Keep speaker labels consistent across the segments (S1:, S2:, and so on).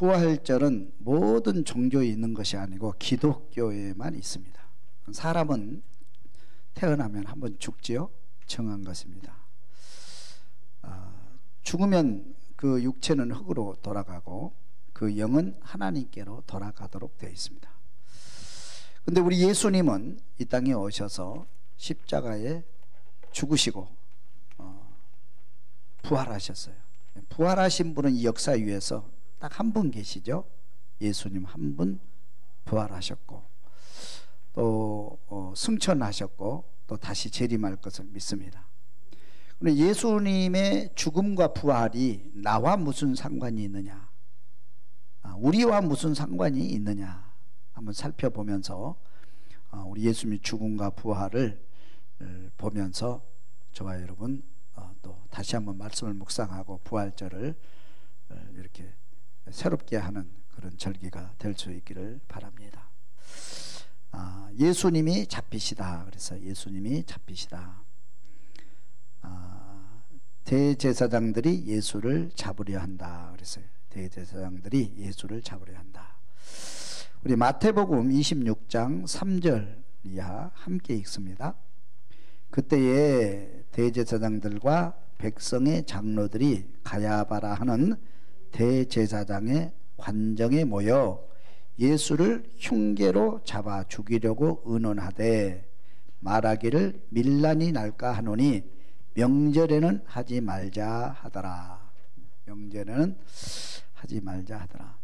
S1: 부활절은 모든 종교에 있는 것이 아니고 기독교에만 있습니다. 사람은 태어나면 한번 죽지요? 정한 것입니다. 죽으면 그 육체는 흙으로 돌아가고 그 영은 하나님께로 돌아가도록 되어 있습니다. 근데 우리 예수님은 이 땅에 오셔서 십자가에 죽으시고 부활하셨어요. 부활하신 분은 이 역사 위에서 딱 한 분 계시죠. 예수님 한 분 부활하셨고 또 승천하셨고 또 다시 재림할 것을 믿습니다. 그런데 예수님의 죽음과 부활이 나와 무슨 상관이 있느냐, 우리와 무슨 상관이 있느냐 한번 살펴보면서 우리 예수님의 죽음과 부활을 보면서 저와 여러분 또 다시 한번 말씀을 묵상하고 부활절을 이렇게 새롭게 하는 그런 절기가 될 수 있기를 바랍니다. 예수님이 잡히시다. 그래서 예수님이 잡히시다. 대제사장들이 예수를 잡으려 한다. 그래서 대제사장들이 예수를 잡으려 한다. 우리 마태복음 26장 3절 이하 함께 읽습니다. 그때에 대제사장들과 백성의 장로들이 가야바라 하는 대제사장의 관정에 모여 예수를 흉계로 잡아 죽이려고 의논하되 말하기를 밀란이 날까 하노니 명절에는 하지 말자 하더라. 명절에는 하지 말자 하더라.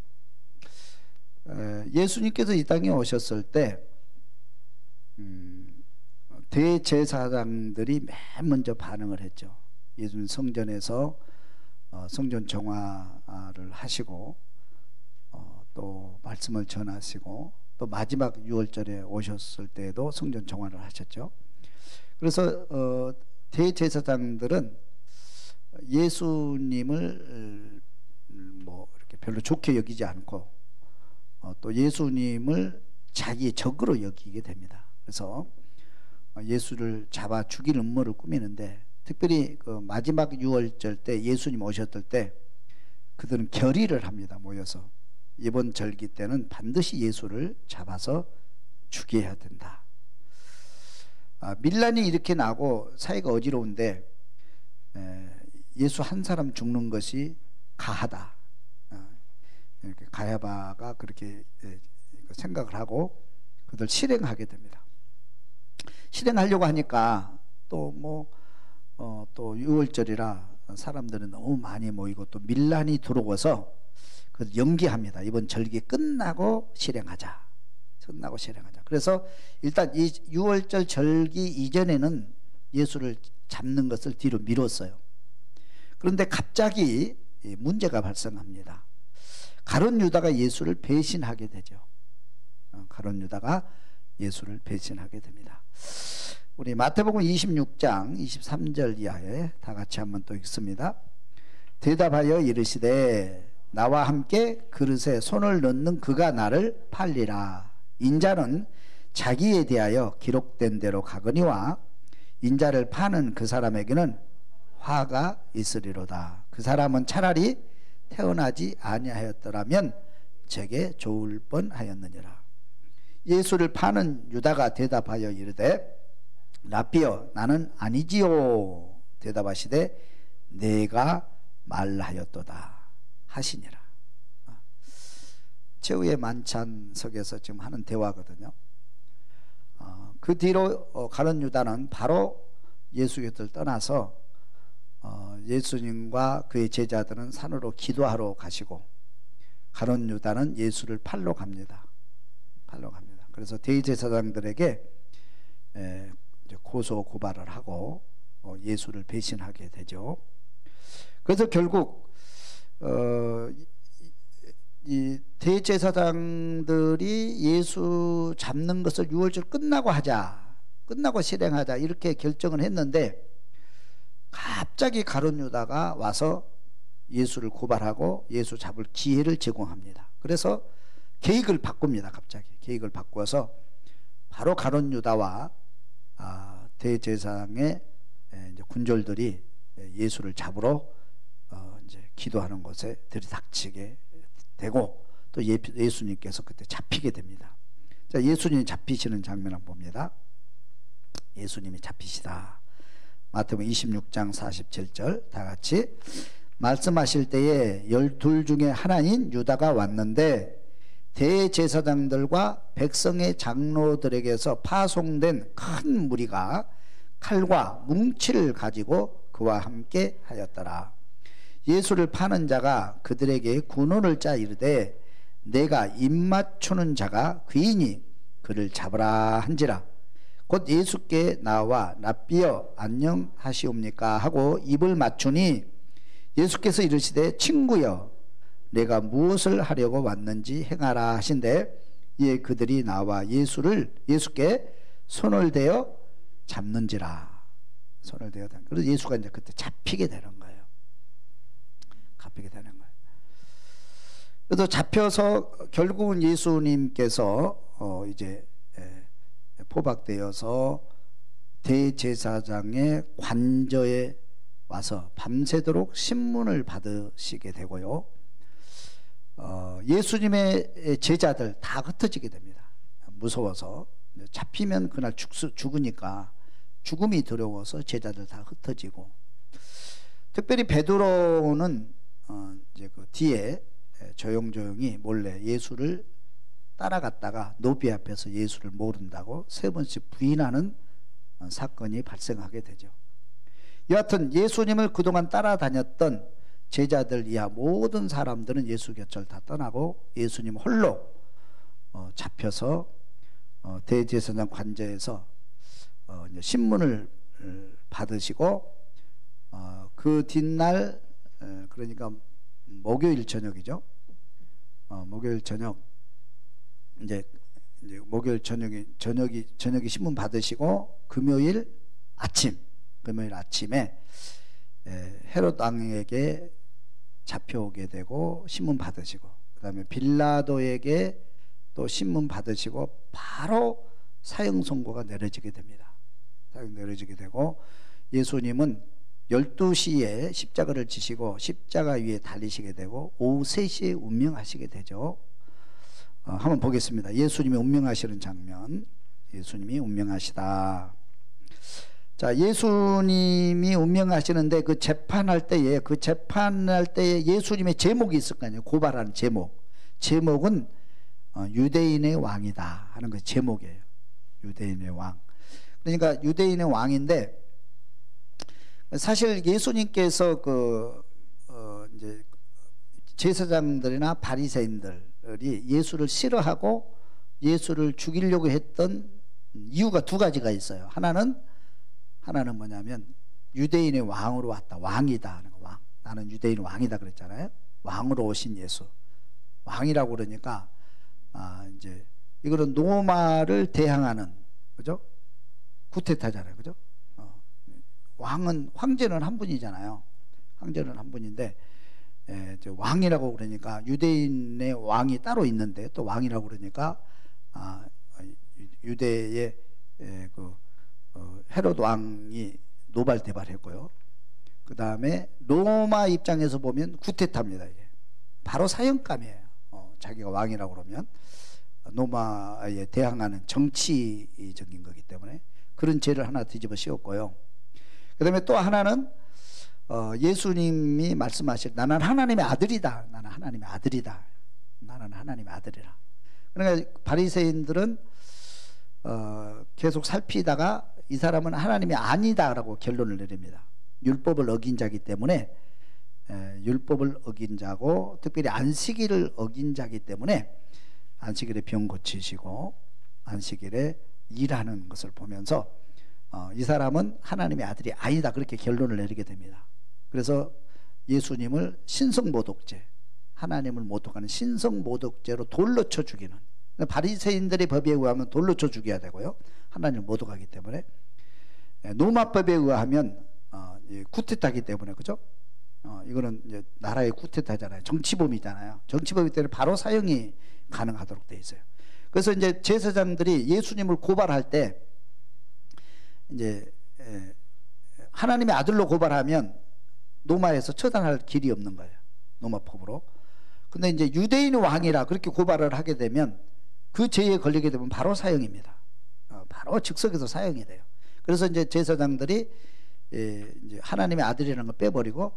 S1: 예수님께서 이 땅에 오셨을 때 대제사장들이 맨 먼저 반응을 했죠. 예수님 성전에서 성전 정화를 하시고 또 말씀을 전하시고 또 마지막 유월절에 오셨을 때에도 성전 정화를 하셨죠. 그래서 대제사장들은 예수님을 뭐 이렇게 별로 좋게 여기지 않고 또 예수님을 자기의 적으로 여기게 됩니다. 그래서 예수를 잡아 죽일 음모를 꾸미는데 특별히 그 마지막 유월절 때 예수님 오셨을 때 그들은 결의를 합니다. 모여서 이번 절기 때는 반드시 예수를 잡아서 죽여야 된다. 밀란이 이렇게 나고 사이가 어지러운데 예수 한 사람 죽는 것이 가하다. 이렇게 가야바가 그렇게 생각을 하고 그들 실행하게 됩니다. 실행하려고 하니까 또 또 6월절이라 사람들은 너무 많이 모이고 또 밀란이 들어와서 그 연기합니다. 이번 절기 끝나고 실행하자. 끝나고 실행하자. 그래서 일단 이 6월절 절기 이전에는 예수를 잡는 것을 뒤로 미뤘어요. 그런데 갑자기 문제가 발생합니다. 가룟 유다가 예수를 배신하게 되죠. 가룟 유다가 예수를 배신하게 됩니다. 우리 마태복음 26장 23절 이하에 다 같이 한번 또 읽습니다. 대답하여 이르시되 나와 함께 그릇에 손을 넣는 그가 나를 팔리라. 인자는 자기에 대하여 기록된 대로 가거니와 인자를 파는 그 사람에게는 화가 있으리로다. 그 사람은 차라리 태어나지 아니하였더라면 제게 좋을 뻔하였느니라. 예수를 파는 유다가 대답하여 이르되 라삐여 나는 아니지요. 대답하시되 내가 말하였도다 하시니라. 최후의 만찬석에서 지금 하는 대화거든요. 그 뒤로 가룟 유다는 바로 예수 곁을 떠나서 예수님과 그의 제자들은 산으로 기도하러 가시고 가룟 유다는 예수를 팔러 갑니다. 그래서 대제사장들에게 고소 고발을 하고 예수를 배신하게 되죠. 그래서 결국 이 대제사장들이 예수 잡는 것을 유월절 끝나고 실행하자 이렇게 결정을 했는데 갑자기 가룟 유다가 와서 예수를 고발하고 예수 잡을 기회를 제공합니다. 그래서 계획을 바꿉니다. 갑자기 계획을 바꿔서 바로 가룟 유다와 대제사장의 이제 군졸들이 예수를 잡으러 이제 기도하는 곳에 들이닥치게 되고 또 예수님께서 그때 잡히게 됩니다. 자, 예수님이 잡히시는 장면 한번 봅니다. 예수님이 잡히시다. 마태복음 26장 47절 다 같이 말씀하실 때에 12 중에 하나인 유다가 왔는데 대제사장들과 백성의 장로들에게서 파송된 큰 무리가 칼과 뭉치를 가지고 그와 함께 하였더라. 예수를 파는 자가 그들에게 군언을 짜 이르되 내가 입맞추는 자가 그이니 그를 잡으라 한지라. 곧 예수께 나와 랍비여 안녕하시옵니까 하고 입을 맞추니 예수께서 이르시되 친구여 내가 무엇을 하려고 왔는지 행하라 하신대 이에 그들이 나와 예수께 손을 대어 잡는지라. 손을 대어 잡는. 그래서 예수가 이제 그때 잡히게 되는 거예요. 잡히게 되는 거예요. 그래서 잡혀서 결국은 예수님께서 이제 포박되어서 대제사장의 관저에 와서 밤새도록 신문을 받으시게 되고요. 예수님의 제자들 다 흩어지게 됩니다. 무서워서 잡히면 그날 죽으니까 죽음이 두려워서 제자들 다 흩어지고, 특별히 베드로는 이제 그 뒤에 조용조용히 몰래 예수를 따라갔다가 노비 앞에서 예수를 모른다고 3번씩 부인하는 사건이 발생하게 되죠. 여하튼 예수님을 그동안 따라다녔던 제자들 이하 모든 사람들은 예수 곁을 다 떠나고 예수님 홀로 잡혀서 대제사장 관저에서 이제 신문을 받으시고 그 뒷날 그러니까 목요일 저녁이죠. 목요일 저녁 이제 목요일 저녁이 신문 받으시고 금요일 아침에 헤롯 왕에게 잡혀오게 되고 신문 받으시고, 그 다음에 빌라도에게 또 신문 받으시고 바로 사형 선고가 내려지게 됩니다. 사형 내려지게 되고 예수님은 12시에 십자가를 지시고 십자가 위에 달리시게 되고 오후 3시에 운명하시게 되죠. 한번 보겠습니다. 예수님이 운명하시는 장면. 예수님이 운명하시다. 자, 예수님이 운명하시는데 그 재판할 때에 예수님의 제목이 있을 거 아니에요. 고발하는 제목은 유대인의 왕이다 하는 그 제목이에요. 유대인의 왕. 그러니까 유대인의 왕인데, 사실 예수님께서 이제 제사장들이나 바리새인들이 예수를 싫어하고 예수를 죽이려고 했던 이유가 2가지가 있어요. 하나는 뭐냐면 유대인의 왕으로 왔다, 왕이다 하는 거. 왕. 나는 유대인 왕이다 그랬잖아요. 왕으로 오신 예수. 왕이라고 그러니까 이제 이거는 로마를 대항하는, 그죠? 구테타잖아요, 그죠? 황제는 한 분이잖아요. 황제는 한 분인데 왕이라고 그러니까 유대인의 왕이 따로 있는데 또 왕이라고 그러니까 유대의 헤롯 왕이 노발대발했고요. 그 다음에 로마 입장에서 보면 구테타입니다. 이게 바로 사형감이에요. 자기가 왕이라고 그러면 로마에 대항하는 정치적인 거기 때문에 그런 죄를 하나 뒤집어 씌웠고요. 그 다음에 또 하나는 예수님이 말씀하실 나는 하나님의 아들이다. 나는 하나님의 아들이다. 나는 하나님의 아들이라. 그러니까 바리새인들은 계속 살피다가 이 사람은 하나님이 아니다라고 결론을 내립니다. 율법을 어긴 자기 때문에, 율법을 어긴 자고 특별히 안식일을 어긴 자기 때문에 안식일에 병 고치시고 안식일에 일하는 것을 보면서 이 사람은 하나님의 아들이 아니다, 그렇게 결론을 내리게 됩니다. 그래서 예수님을 신성모독죄, 하나님을 모독하는 신성모독죄로 돌로 쳐 죽이는, 바리새인들의 법에 의하면 돌로 쳐 죽여야 되고요, 하나님을 모독하기 때문에. 로마법에 의하면 쿠데타기 때문에, 그죠? 이거는 이제 나라의 쿠데타잖아요. 정치범이잖아요. 정치범이기 때문에 바로 사형이 가능하도록 돼 있어요. 그래서 이제 제사장들이 예수님을 고발할 때 이제 하나님의 아들로 고발하면 로마에서 처단할 길이 없는 거예요. 로마법으로. 근데 이제 유대인의 왕이라 그렇게 고발을 하게 되면 그 죄에 걸리게 되면 바로 사형입니다. 바로 즉석에서 사형이 돼요. 그래서 이제 제사장들이 이제 하나님의 아들이라는 걸 빼버리고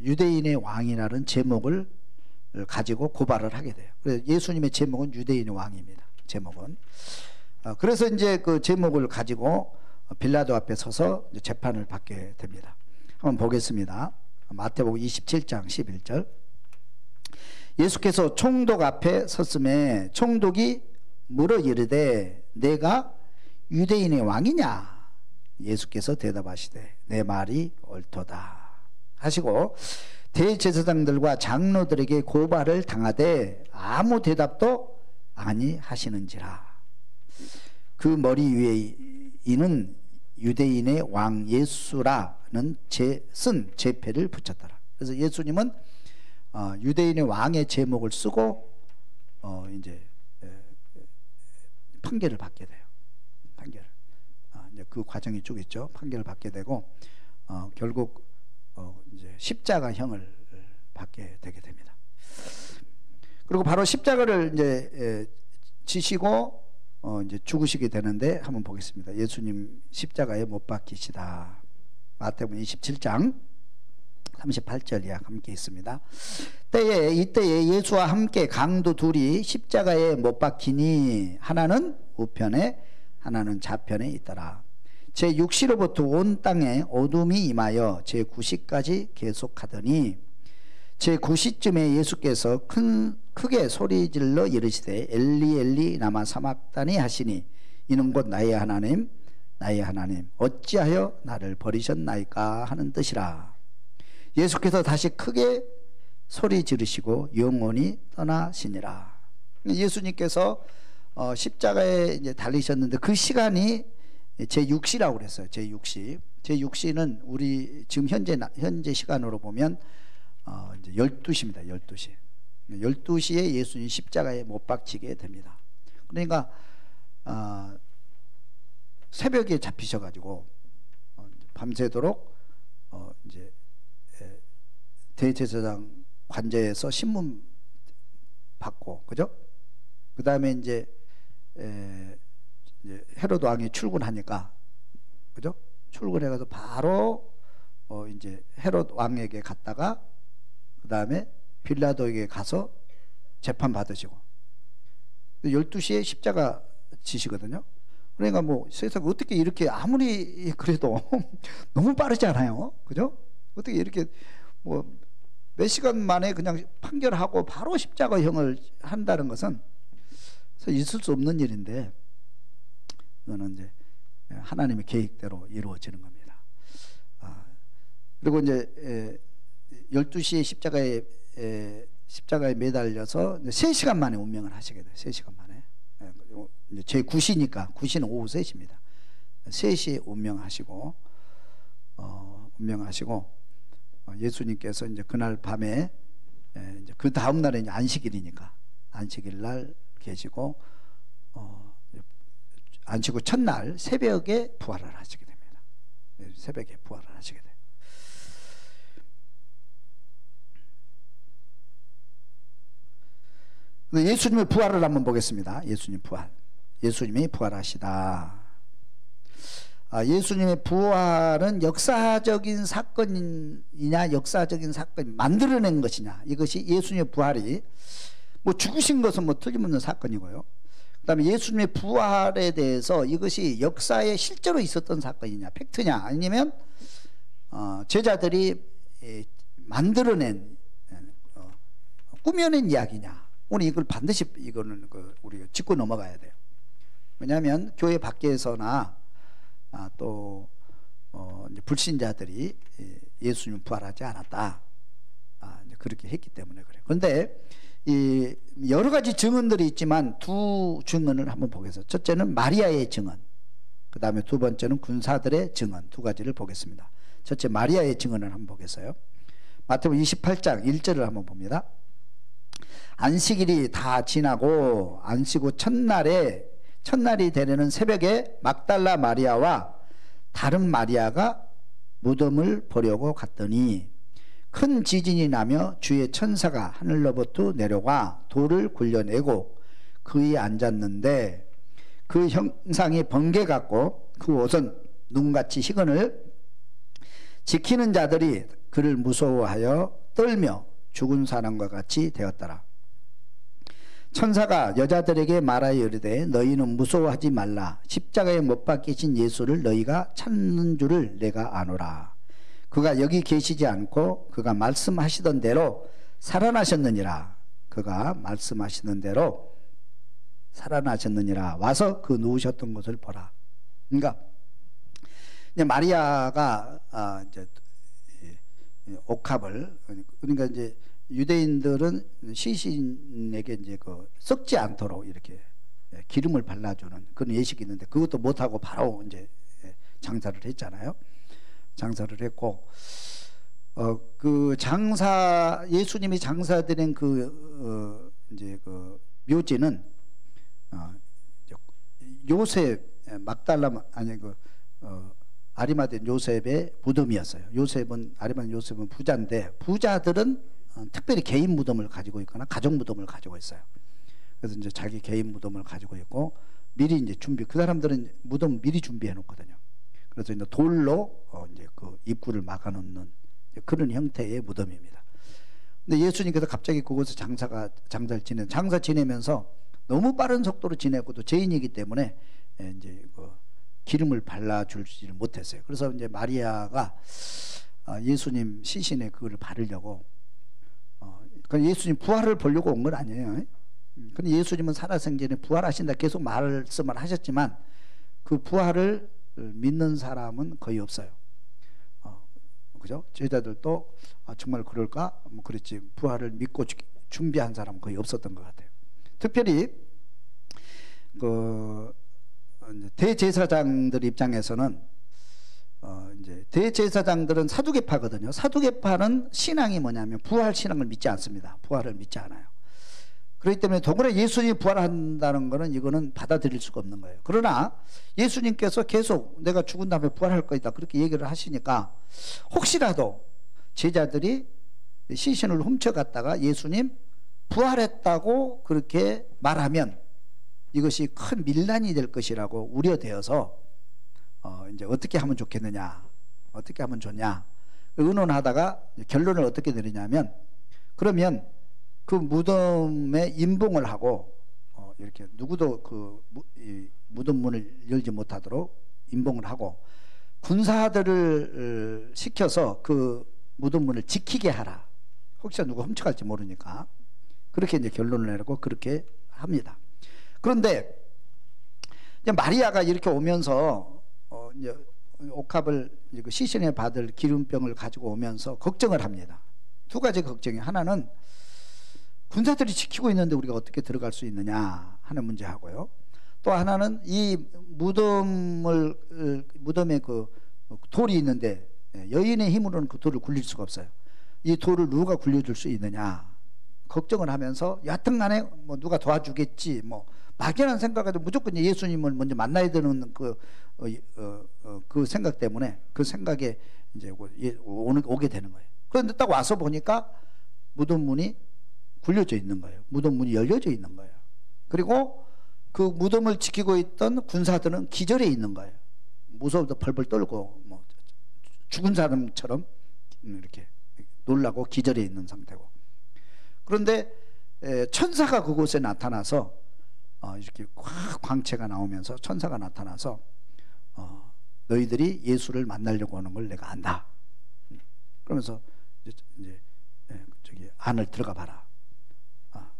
S1: 유대인의 왕이라는 제목을 가지고 고발을 하게 돼요. 그래서 예수님의 제목은 유대인의 왕입니다. 제목은. 그래서 이제 그 제목을 가지고 빌라도 앞에 서서 재판을 받게 됩니다. 한번 보겠습니다. 마태복음 27장 11절. 예수께서 총독 앞에 섰음에 총독이 물어 이르되 내가 유대인의 왕이냐? 예수께서 대답하시되 내 말이 옳도다 하시고 대제사장들과 장로들에게 고발을 당하되 아무 대답도 아니하시는지라. 그 머리 위에 이는 유대인의 왕 예수라는 쓴 제패를 붙였더라. 그래서 예수님은 유대인의 왕의 제목을 쓰고 이제 판결을 받게 돼요. 판결. 이제 그 과정이 쭉 있죠. 판결을 받게 되고 결국 이제 십자가형을 받게 되게 됩니다. 그리고 바로 십자가를 이제 지시고 이제 죽으시게 되는데 한번 보겠습니다. 예수님 십자가에 못 박히시다. 마태복음 27장 38절 이하 함께 있습니다. 이때에 예수와 함께 강도 둘이 십자가에 못 박히니 하나는 우편에 하나는 좌편에 있더라. 제6시로부터 온 땅에 어둠이 임하여 제9시까지 계속하더니 제9시쯤에 예수께서 크게 소리질러 이르시되 엘리 엘리 라마 사막다니 하시니 이는 곧 나의 하나님 나의 하나님 어찌하여 나를 버리셨나이까 하는 뜻이라. 예수께서 다시 크게 소리 지르시고 영원히 떠나시니라. 예수님께서 십자가에 이제 달리셨는데 그 시간이 제6시라고 그랬어요. 제6시는 우리 지금 현재 시간으로 보면 이제 12시입니다. 12시. 12시에 예수님 십자가에 못 박히게 됩니다. 그러니까 새벽에 잡히셔가지고 밤새도록 이제 대제사장 관저에서 신문 받고, 그죠? 그 다음에 이제 헤로드 왕이 출근하니까, 그죠? 출근해가서 바로 이제 헤로드 왕에게 갔다가 그 다음에 빌라도에게 가서 재판 받으시고 12시에 십자가 지시거든요. 그러니까 뭐 세상 어떻게 이렇게 아무리 그래도 너무 빠르지 않아요, 그죠? 어떻게 이렇게 뭐 몇 시간 만에 그냥 판결하고 바로 십자가형을 한다는 것은 있을 수 없는 일인데 이거는 이제 하나님의 계획대로 이루어지는 겁니다. 그리고 이제 12시에 십자가에 매달려서 3시간 만에 운명을 하시게 돼요. 3시간 만에. 제 9시니까 9시는 오후 3시입니다. 3시에 운명하시고 예수님께서 이제 그날 밤에 이제 그 다음 날에 이제 안식일이니까 안식일 날 계시고 안식 후 첫날 새벽에 부활을 하시게 됩니다. 새벽에 부활을 하시게 돼요. 예수님의 부활을 한번 보겠습니다. 예수님 부활. 예수님이 부활하시다. 예수님의 부활은 역사적인 사건이냐 역사적인 사건 만들어낸 것이냐, 이것이 예수님의 부활이 뭐 죽으신 것은 뭐 틀림없는 사건이고요. 그 다음에 예수님의 부활에 대해서 이것이 역사에 실제로 있었던 사건이냐 팩트냐 아니면 제자들이 만들어낸 꾸며낸 이야기냐, 우리 이걸 반드시 이거는 우리가 짚고 넘어가야 돼요. 왜냐하면 교회 밖에서나 또 이제 불신자들이 예수님 부활하지 않았다 이제 그렇게 했기 때문에 그래요. 그런데 이 여러 가지 증언들이 있지만 두 증언을 한번 보겠습니다. 첫째는 마리아의 증언, 그 다음에 두 번째는 군사들의 증언, 두 가지를 보겠습니다. 첫째 마리아의 증언을 한번 보겠어요. 마태복음 28장 1절을 한번 봅니다. 안식일이 다 지나고 안식 후 첫날이 되려는 새벽에 막달라 마리아와 다른 마리아가 무덤을 보려고 갔더니 큰 지진이 나며 주의 천사가 하늘로부터 내려와 돌을 굴려내고 그 위에 앉았는데 그 형상이 번개 같고 그 옷은 눈같이 희건을 지키는 자들이 그를 무서워하여 떨며 죽은 사람과 같이 되었더라. 천사가 여자들에게 말하여 이르되 너희는 무서워하지 말라. 십자가에 못 박히신 예수를 너희가 찾는 줄을 내가 아노라. 그가 여기 계시지 않고 그가 말씀하시던 대로 살아나셨느니라. 그가 말씀하시는 대로 살아나셨느니라. 와서 그 누우셨던 것을 보라. 그러니까 이제 마리아가 이제 옥합을, 그러니까 이제 유대인들은 시신에게 이제 그 썩지 않도록 이렇게 기름을 발라주는 그런 예식이 있는데 그것도 못하고 바로 이제 장사를 했잖아요. 장사를 했고, 그 예수님이 장사드린 이제 그 묘지는 요셉 아리마대 요셉의 무덤이었어요. 아리마대 요셉은 부자인데 부자들은 특별히 개인 무덤을 가지고 있거나 가족 무덤을 가지고 있어요. 그래서 이제 자기 개인 무덤을 가지고 있고 미리 이제 그 사람들은 무덤 미리 준비해 놓거든요. 그래서 이제 돌로 이제 그 입구를 막아 놓는 그런 형태의 무덤입니다. 근데 예수님께서 갑자기 그곳에 장사 지내면서 너무 빠른 속도로 지내고 또 죄인이기 때문에 이제 그 기름을 발라주지를 못했어요. 그래서 이제 마리아가 예수님 시신에 그걸 바르려고, 예수님 부활을 보려고 온 건 아니에요. 근데 예수님은 살아생전에 부활하신다 계속 말씀을 하셨지만 그 부활을 믿는 사람은 거의 없어요. 그죠? 제자들도 정말 그럴까? 뭐 그랬지. 부활을 믿고 준비한 사람은 거의 없었던 것 같아요. 특별히 대제사장들 입장에서는 이제 대제사장들은 사두개파거든요. 사두개파는 신앙이 뭐냐면 부활 신앙을 믿지 않습니다. 부활을 믿지 않아요. 그렇기 때문에 더구나 예수님이 부활한다는 것은 이거는 받아들일 수가 없는 거예요. 그러나 예수님께서 계속 내가 죽은 다음에 부활할 거다 그렇게 얘기를 하시니까 혹시라도 제자들이 시신을 훔쳐갔다가 예수님 부활했다고 그렇게 말하면 이것이 큰 밀란이 될 것이라고 우려되어서 이제 어떻게 하면 좋겠느냐, 어떻게 하면 좋냐 의논하다가 결론을 어떻게 내리냐면, 그러면 그 무덤에 임봉을 하고 이렇게 누구도 이 무덤 문을 열지 못하도록 임봉을 하고 군사들을 시켜서 그 무덤 문을 지키게 하라. 혹시나 누가 훔쳐갈지 모르니까. 그렇게 이제 결론을 내리고 그렇게 합니다. 그런데 이제 마리아가 이렇게 오면서 이제 옥합을 그 시신에 받을 기름병을 가지고 오면서 걱정을 합니다. 두 가지 걱정이, 하나는 군사들이 지키고 있는데 우리가 어떻게 들어갈 수 있느냐 하는 문제하고요. 또 하나는 이 무덤에 그 돌이 있는데 여인의 힘으로는 그 돌을 굴릴 수가 없어요. 이 돌을 누가 굴려줄 수 있느냐 걱정을 하면서 여하튼간에 뭐 누가 도와주겠지 뭐 막연한 생각에도 무조건 예수님을 먼저 만나야 되는 그 생각 때문에 그 생각에 이제 오게 되는 거예요. 그런데 딱 와서 보니까 무덤 문이 굴려져 있는 거예요. 무덤 문이 열려져 있는 거예요. 그리고 그 무덤을 지키고 있던 군사들은 기절해 있는 거예요. 무서워서 벌벌 떨고 뭐 죽은 사람처럼 이렇게 놀라고 기절해 있는 상태고. 그런데 천사가 그곳에 나타나서 이렇게 확 광채가 나오면서 천사가 나타나서 너희들이 예수를 만나려고 하는 걸 내가 안다. 그러면서 이제 저기 안을 들어가 봐라.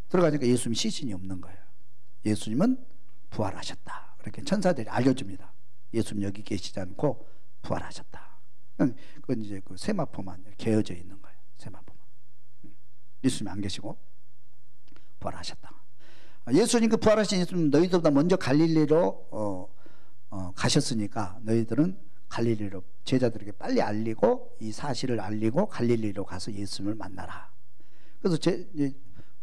S1: 들어가니까 예수님 시신이 없는 거예요. 예수님은 부활하셨다. 그렇게 천사들이 알려줍니다. 예수님 여기 계시지 않고 부활하셨다. 그건 이제 그 세마포만 개어져 있는 거예요. 세마포만. 예수님이 안 계시고 부활하셨다. 예수님 그 부활하신 예수님 너희들보다 먼저 갈릴리로 가셨으니까 너희들은 갈릴리로 제자들에게 빨리 알리고 이 사실을 알리고 갈릴리로 가서 예수님을 만나라. 그래서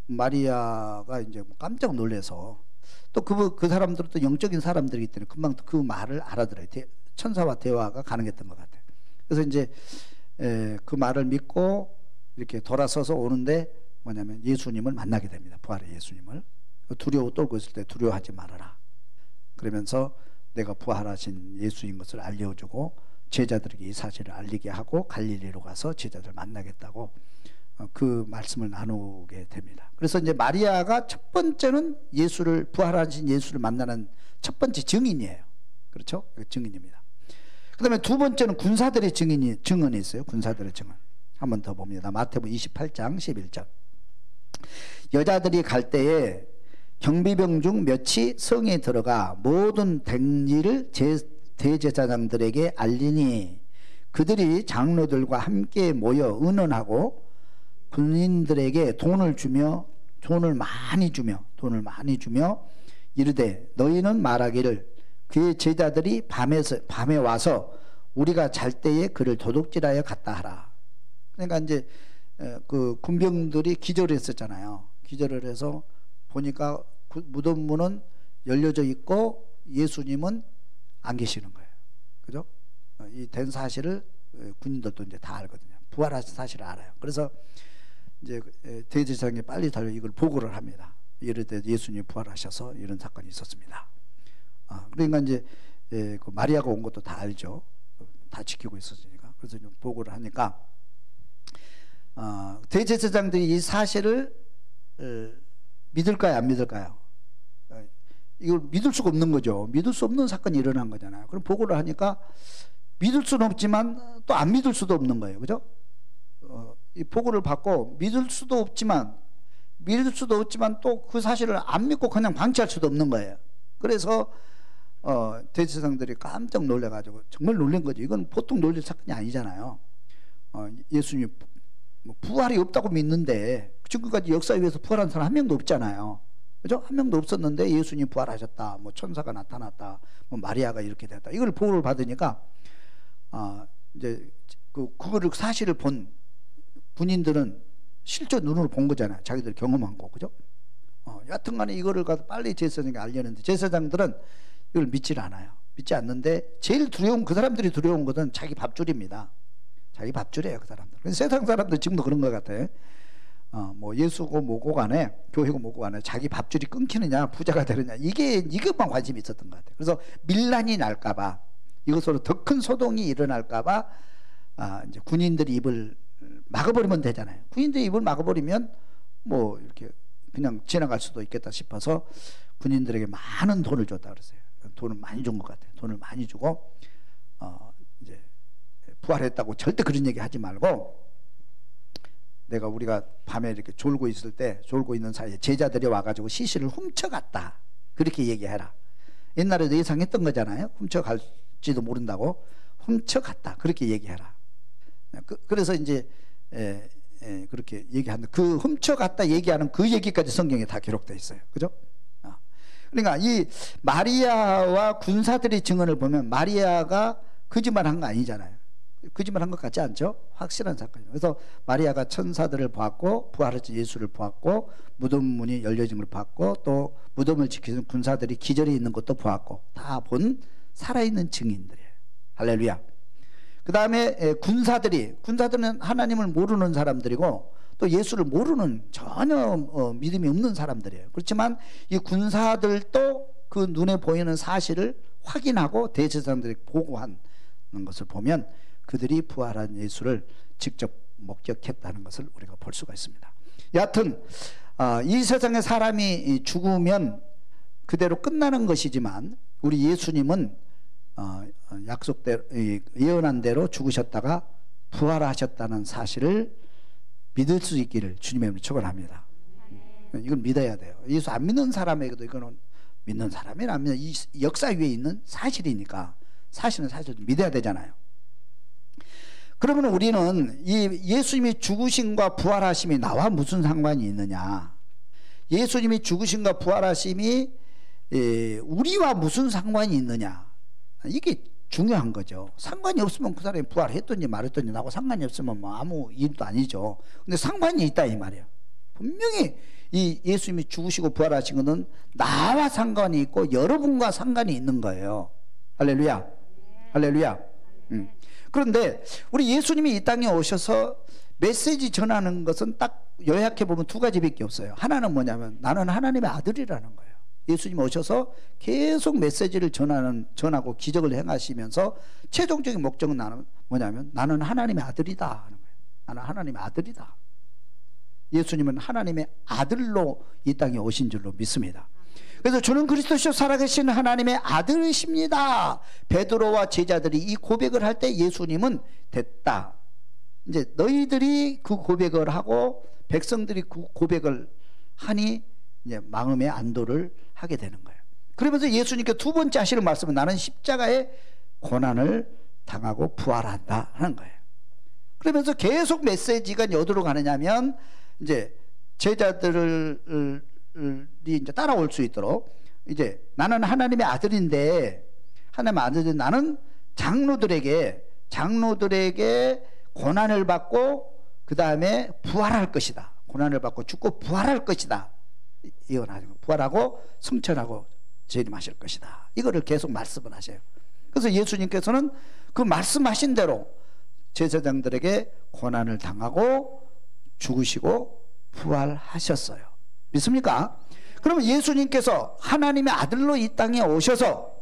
S1: 마리아가 이제 깜짝 놀라서 또 그 사람들은 또 영적인 사람들이기 때문에 금방 그 말을 알아들어요. 천사와 대화가 가능했던 것 같아요. 그래서 이제 그 말을 믿고 이렇게 돌아서서 오는데 뭐냐면 예수님을 만나게 됩니다. 부활의 예수님을. 두려워 떨고 있을 때 두려워하지 말아라. 그러면서 내가 부활하신 예수인 것을 알려주고 제자들에게 이 사실을 알리게 하고 갈릴리로 가서 제자들을 만나겠다고 그 말씀을 나누게 됩니다. 그래서 이제 마리아가 첫 번째는 예수를, 부활하신 예수를 만나는 첫 번째 증인이에요. 그렇죠? 증인입니다. 그 다음에 두 번째는 군사들의 증언이 있어요. 군사들의 증언. 한 번 더 봅니다. 마태복음 28장 11절. 여자들이 갈 때에 경비병 중 몇이 성에 들어가 모든 된 일을 대제사장들에게 알리니 그들이 장로들과 함께 모여 의논하고 군인들에게 돈을 많이 주며 이르되 너희는 말하기를 그의 제자들이 밤에 와서 우리가 잘 때에 그를 도둑질하여 갔다 하라. 그러니까 이제 그 군병들이 기절을 했었잖아요. 기절을 해서 보니까 무덤 문은 열려져 있고 예수님은 안 계시는 거예요. 그죠? 이 된 사실을 군인들도 이제 다 알거든요. 부활하신 사실을 알아요. 그래서 이제 대제사장이 빨리 달려 이걸 보고를 합니다. 이럴 때 예수님이 부활하셔서 이런 사건이 있었습니다. 그러니까 이제 그 마리아가 온 것도 다 알죠. 다 지키고 있었으니까. 그래서 좀 보고를 하니까 대제사장들이 이 사실을 믿을까요, 안 믿을까요? 이걸 믿을 수가 없는 거죠. 믿을 수 없는 사건이 일어난 거잖아요. 그럼 보고를 하니까 믿을 수는 없지만 또 안 믿을 수도 없는 거예요. 그죠? 이 보고를 받고 믿을 수도 없지만 또 그 사실을 안 믿고 그냥 방치할 수도 없는 거예요. 그래서 대제사장들이 깜짝 놀래가지고 정말 놀란 거죠. 이건 보통 놀릴 사건이 아니잖아요. 예수님이 부활이 없다고 믿는데 지금까지 역사에 의해서 부활한 사람 한 명도 없잖아요. 그죠? 한 명도 없었는데 예수님 부활하셨다, 뭐 천사가 나타났다, 뭐 마리아가 이렇게 됐다. 이걸 보고를 받으니까 이제 그거를 사실을 본 군인들은 실제 눈으로 본 거잖아요. 자기들 경험한 거, 그죠? 여하튼간에 이거를 가서 빨리 제사장에게 알렸는데 제사장들은 이걸 믿질 않아요. 믿지 않는데 제일 두려운, 그 사람들이 두려운 것은 자기 밥줄입니다. 자기 밥줄이에요, 그 사람들. 세상 사람들 지금도 그런 것 같아요. 뭐 예수고 뭐고 간에, 교회고 뭐고 간에 자기 밥줄이 끊기느냐 부자가 되느냐 이것만 관심이 있었던 것 같아요. 그래서 밀란이 날까봐, 이것으로 더 큰 소동이 일어날까봐 이제 군인들이 입을 막아버리면 되잖아요. 군인들이 입을 막아버리면 뭐 이렇게 그냥 지나갈 수도 있겠다 싶어서 군인들에게 많은 돈을 줬다 그랬어요. 돈을 많이 준 것 같아요. 돈을 많이 주고 이제 부활했다고 절대 그런 얘기 하지 말고, 우리가 밤에 이렇게 졸고 있는 사이에 제자들이 와가지고 시신을 훔쳐갔다, 그렇게 얘기해라. 옛날에도 예상했던 거잖아요. 훔쳐갈지도 모른다고. 훔쳐갔다, 그렇게 얘기해라. 그래서 이제 그렇게 얘기하는데, 그 훔쳐갔다 얘기하는 그 얘기까지 성경에 다 기록되어 있어요. 그죠? 그러니까 이 마리아와 군사들의 증언을 보면 마리아가 거짓말한 거 아니잖아요. 거짓말한 것 같지 않죠? 확실한 사건이에요. 그래서 마리아가 천사들을 보았고 부활하신 예수를 보았고 무덤 문이 열려진 걸 봤고 또 무덤을 지키는 군사들이 기절해 있는 것도 보았고, 다 본 살아있는 증인들이에요. 할렐루야. 그 다음에 군사들은 하나님을 모르는 사람들이고 또 예수를 모르는, 전혀 믿음이 없는 사람들이에요. 그렇지만 이 군사들도 그 눈에 보이는 사실을 확인하고 대제사장들이 보고하는 것을 보면 그들이 부활한 예수를 직접 목격했다는 것을 우리가 볼 수가 있습니다. 여하튼 이 세상에 사람이 죽으면 그대로 끝나는 것이지만 우리 예수님은 약속대로, 예언한 대로 죽으셨다가 부활하셨다는 사실을 믿을 수 있기를 주님의 이름으로 축원합니다. 이건 믿어야 돼요. 예수 안 믿는 사람에게도 이거는 믿는 사람이나 안 믿는, 이 역사 위에 있는 사실이니까 사실은 사실 믿어야 되잖아요. 그러면 우리는 이 예수님이 죽으심과 부활하심이 나와 무슨 상관이 있느냐? 예수님이 죽으심과 부활하심이 우리와 무슨 상관이 있느냐? 이게 중요한 거죠. 상관이 없으면 그 사람이 부활했든지 말했든지 나하고 상관이 없으면 뭐 아무 일도 아니죠. 근데 상관이 있다 이 말이에요. 분명히 이 예수님이 죽으시고 부활하신 것은 나와 상관이 있고 여러분과 상관이 있는 거예요. 할렐루야. 할렐루야. 그런데 우리 예수님이 이 땅에 오셔서 메시지 전하는 것은 딱 요약해 보면 두 가지밖에 없어요. 하나는 뭐냐면 나는 하나님의 아들이라는 거예요. 예수님 오셔서 계속 메시지를 전하고 기적을 행하시면서 최종적인 목적은 뭐냐면 나는 하나님의 아들이다 하는 거예요. 나는 하나님의 아들이다. 예수님은 하나님의 아들로 이 땅에 오신 줄로 믿습니다. 그래서 주는 그리스도시요 살아계신 하나님의 아들이십니다. 베드로와 제자들이 이 고백을 할 때 예수님은 됐다. 이제 너희들이 그 고백을 하고 백성들이 그 고백을 하니 이제 마음의 안도를 하게 되는 거예요. 그러면서 예수님께 두 번째 하시는 말씀은 나는 십자가의 고난을 당하고 부활한다 하는 거예요. 그러면서 계속 메시지가 어디로 가느냐면 이제 제자들이 이제 따라올 수 있도록 이제 나는 하나님의 아들인데 하나님의 아들인데 나는 장로들에게 고난을 받고 그 다음에 부활할 것이다. 고난을 받고 죽고 부활할 것이다. 이건 부활하고 승천하고 재림하실 것이다. 이거를 계속 말씀을 하셔요. 그래서 예수님께서는 그 말씀하신 대로 제사장들에게 고난을 당하고 죽으시고 부활하셨어요. 믿습니까? 그러면 예수님께서 하나님의 아들로 이 땅에 오셔서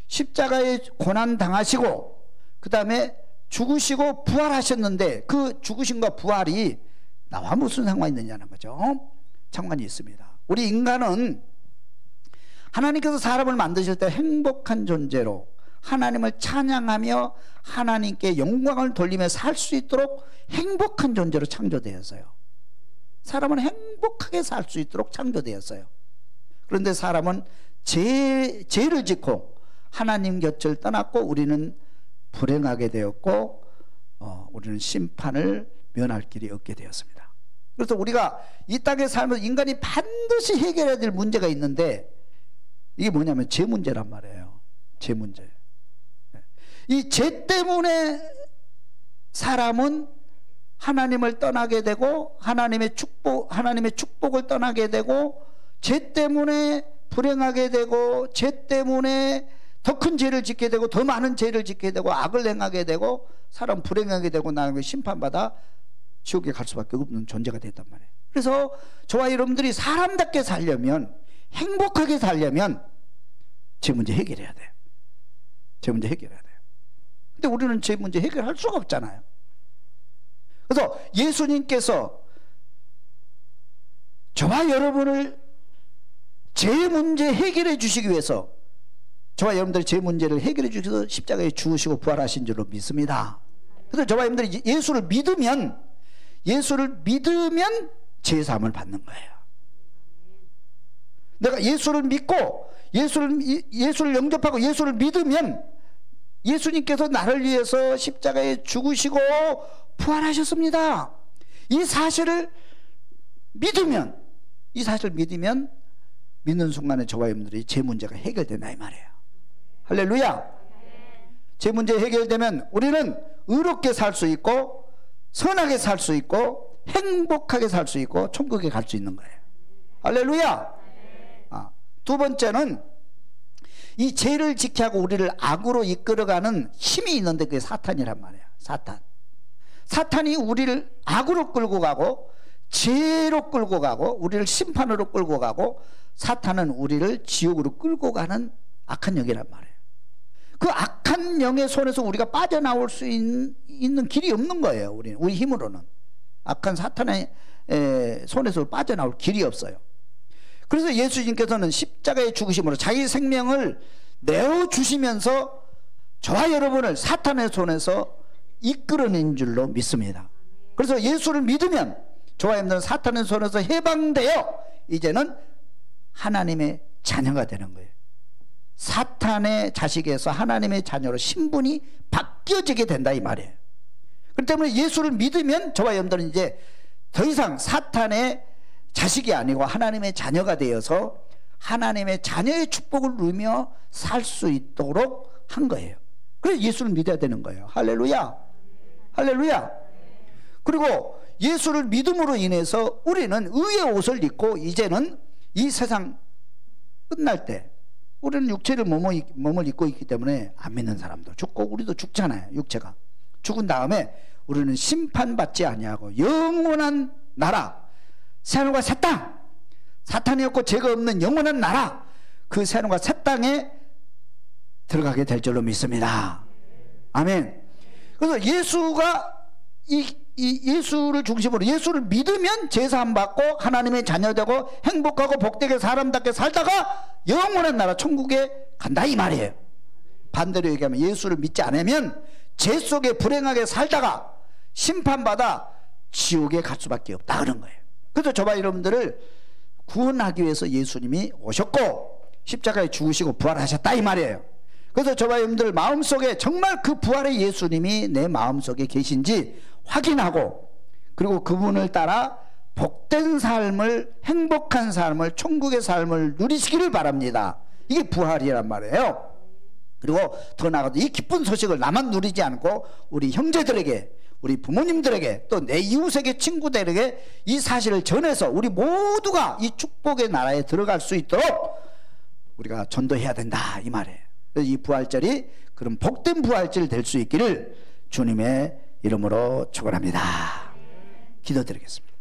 S1: 십자가에 고난 당하시고 그 다음에 죽으시고 부활하셨는데 그 죽으심과 부활이 나와 무슨 상관이 있느냐는 거죠. 상관이 있습니다. 우리 인간은 하나님께서 사람을 만드실 때 행복한 존재로 하나님을 찬양하며 하나님께 영광을 돌리며 살 수 있도록 행복한 존재로 창조되었어요. 사람은 행복하게 살 수 있도록 창조되었어요. 그런데 사람은 죄를 짓고 하나님 곁을 떠났고 우리는 불행하게 되었고 우리는 심판을 면할 길이 없게 되었습니다. 그래서 우리가 이 땅에 살면서 인간이 반드시 해결해야 될 문제가 있는데 이게 뭐냐면 죄 문제란 말이에요. 죄 문제. 이 죄 때문에 사람은 하나님을 떠나게 되고 하나님의 축복을 떠나게 되고 죄 때문에 불행하게 되고 죄 때문에 더 큰 죄를 짓게 되고 더 많은 죄를 짓게 되고 악을 행하게 되고 사람 불행하게 되고 나중에 심판받아 지옥에 갈 수밖에 없는 존재가 됐단 말이에요. 그래서 저와 여러분들이 사람답게 살려면 행복하게 살려면 죄 문제 해결해야 돼요. 죄 문제 해결해야 돼요. 근데 우리는 죄 문제 해결할 수가 없잖아요. 그래서 예수님께서 저와 여러분을 죄 문제 해결해 주시기 위해서 저와 여러분들의 죄 문제를 해결해 주시기 위해서 십자가에 죽으시고 부활하신 줄로 믿습니다. 그래서 저와 여러분들이 예수를 믿으면 죄사함을 받는 거예요. 내가 예수를 믿고 예수를 영접하고 예수를 믿으면 예수님께서 나를 위해서 십자가에 죽으시고 부활하셨습니다. 이 사실을 믿으면 믿는 순간에 저와 여러분들이 죄 문제가 해결된다 이 말이에요. 할렐루야. 죄 문제 해결되면 우리는 의롭게 살 수 있고 선하게 살 수 있고 행복하게 살 수 있고 천국에 갈 수 있는 거예요. 할렐루야. 두 번째는 이 죄를 지켜하고 우리를 악으로 이끌어가는 힘이 있는데 그게 사탄이란 말이에요. 사탄이 우리를 악으로 끌고 가고 죄로 끌고 가고 우리를 심판으로 끌고 가고 사탄은 우리를 지옥으로 끌고 가는 악한 영이란 말이에요. 그 악한 영의 손에서 우리가 빠져나올 수 있는 길이 없는 거예요. 우리 힘으로는 악한 사탄의 손에서 빠져나올 길이 없어요. 그래서 예수님께서는 십자가의 죽으심으로 자기 생명을 내어주시면서 저와 여러분을 사탄의 손에서 이끌어낸 줄로 믿습니다. 그래서 예수를 믿으면 저와 여러분들은 사탄의 손에서 해방되어 이제는 하나님의 자녀가 되는 거예요. 사탄의 자식에서 하나님의 자녀로 신분이 바뀌어지게 된다 이 말이에요. 그렇기 때문에 예수를 믿으면 저와 여러분들은 이제 더 이상 사탄의 자식이 아니고 하나님의 자녀가 되어서 하나님의 자녀의 축복을 누리며 살 수 있도록 한 거예요. 그래서 예수를 믿어야 되는 거예요. 할렐루야. 할렐루야. 그리고 예수를 믿음으로 인해서 우리는 의의 옷을 입고 이제는 이 세상 끝날 때 우리는 육체를 몸을 입고 있기 때문에 안 믿는 사람도 죽고 우리도 죽잖아요. 육체가 죽은 다음에 우리는 심판받지 아니하고 영원한 나라, 새하늘과 새 땅, 사탄이 없고 죄가 없는 영원한 나라, 그 새하늘과 새 땅에 들어가게 될 줄로 믿습니다. 아멘. 그래서 예수가 예수를 중심으로 예수를 믿으면 제사함 받고 하나님의 자녀되고 행복하고 복되게 사람답게 살다가 영원한 나라 천국에 간다 이 말이에요. 반대로 얘기하면 예수를 믿지 않으면 죄 속에 불행하게 살다가 심판받아 지옥에 갈 수밖에 없다 그런 거예요. 그래서 저와 여러분들을 구원하기 위해서 예수님이 오셨고 십자가에 죽으시고 부활하셨다 이 말이에요. 그래서 저와 여러분들 마음속에 정말 그 부활의 예수님이 내 마음속에 계신지 확인하고, 그리고 그분을 따라 복된 삶을, 행복한 삶을, 천국의 삶을 누리시기를 바랍니다. 이게 부활이란 말이에요. 그리고 더 나아가도 이 기쁜 소식을 나만 누리지 않고 우리 형제들에게, 우리 부모님들에게, 또 내 이웃에게, 친구들에게 이 사실을 전해서 우리 모두가 이 축복의 나라에 들어갈 수 있도록 우리가 전도해야 된다 이 말이에요. 이 부활절이 그런 복된 부활절 될 수 있기를 주님의 이름으로 축원합니다. 기도드리겠습니다.